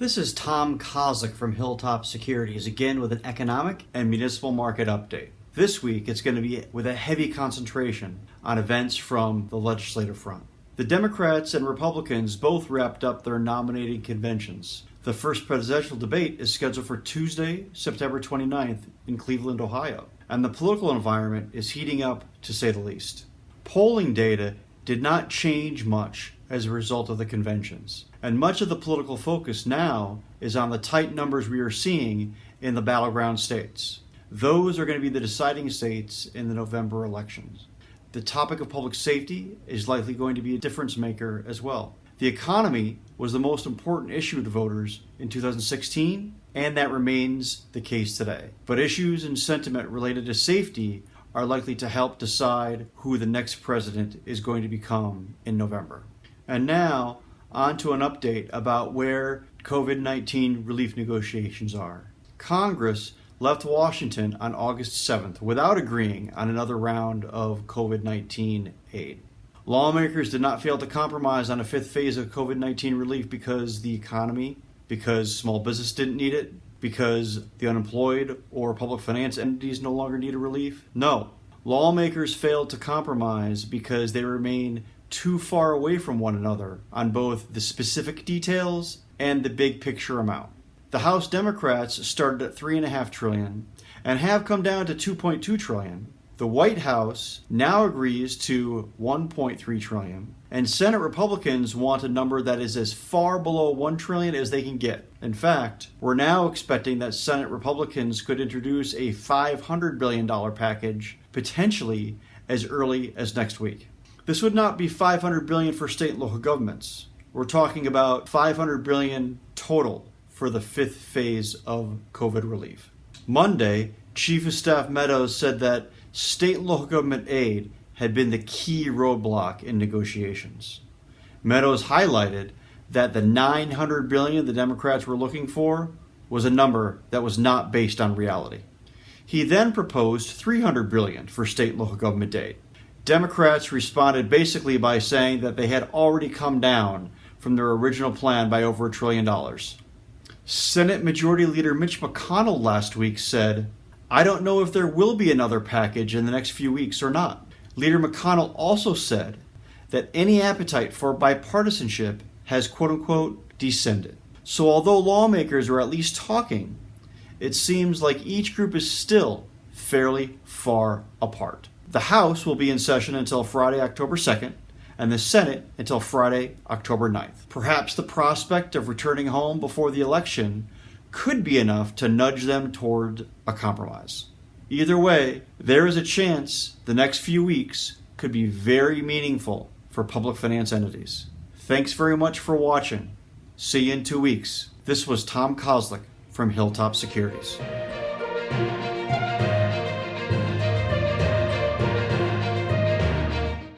This is Tom Kozlik from HilltopSecurities, again with an economic and municipal market update. This week, it's going to be with a heavy concentration on events from the legislative front. The Democrats and Republicans both wrapped up their nominating conventions. The first presidential debate is scheduled for Tuesday, September 29th in Cleveland, Ohio, and the political environment is heating up, to say the least. Polling data did not change much as a result of the conventions, and much of the political focus now is on the tight numbers we are seeing in the battleground states. Those are going to be the deciding states in the November elections. The topic of public safety is likely going to be a difference maker as well. The economy was the most important issue to voters in 2016, and that remains the case today. But issues and sentiment related to safety are likely to help decide who the next president is going to become in November. And now, on to an update about where COVID-19 relief negotiations are. Congress left Washington on August 7th without agreeing on another round of COVID-19 aid. Lawmakers did not fail to compromise on a fifth phase of COVID-19 relief because the economy, because small business didn't need it, because the unemployed or public finance entities no longer needed relief. No, lawmakers failed to compromise because they remain too far away from one another on both the specific details and the big picture amount. The House Democrats started at $3.5 trillion and have come down to $2.2 trillion. The White House now agrees to $1.3 trillion, and Senate Republicans want a number that is as far below $1 trillion as they can get. In fact, we're now expecting that Senate Republicans could introduce a $500 billion package potentially as early as next week. This would not be $500 billion for state and local governments. We're talking about $500 billion total for the fifth phase of COVID relief. Monday, Chief of Staff Meadows said that state and local government aid had been the key roadblock in negotiations. Meadows highlighted that the $900 billion the Democrats were looking for was a number that was not based on reality. He then proposed $300 billion for state and local government aid. Democrats responded basically by saying that they had already come down from their original plan by over $1 trillion. Senate Majority Leader Mitch McConnell last week said, "I don't know if there will be another package in the next few weeks or not." Leader McConnell also said that any appetite for bipartisanship has quote-unquote descended. So although lawmakers are at least talking, it seems like each group is still fairly far apart. The House will be in session until Friday, October 2nd, and the Senate until Friday, October 9th. Perhaps the prospect of returning home before the election could be enough to nudge them toward a compromise. Either way, there is a chance the next few weeks could be very meaningful for public finance entities. Thanks very much for watching. See you in 2 weeks. This was Tom Kozlik from HilltopSecurities.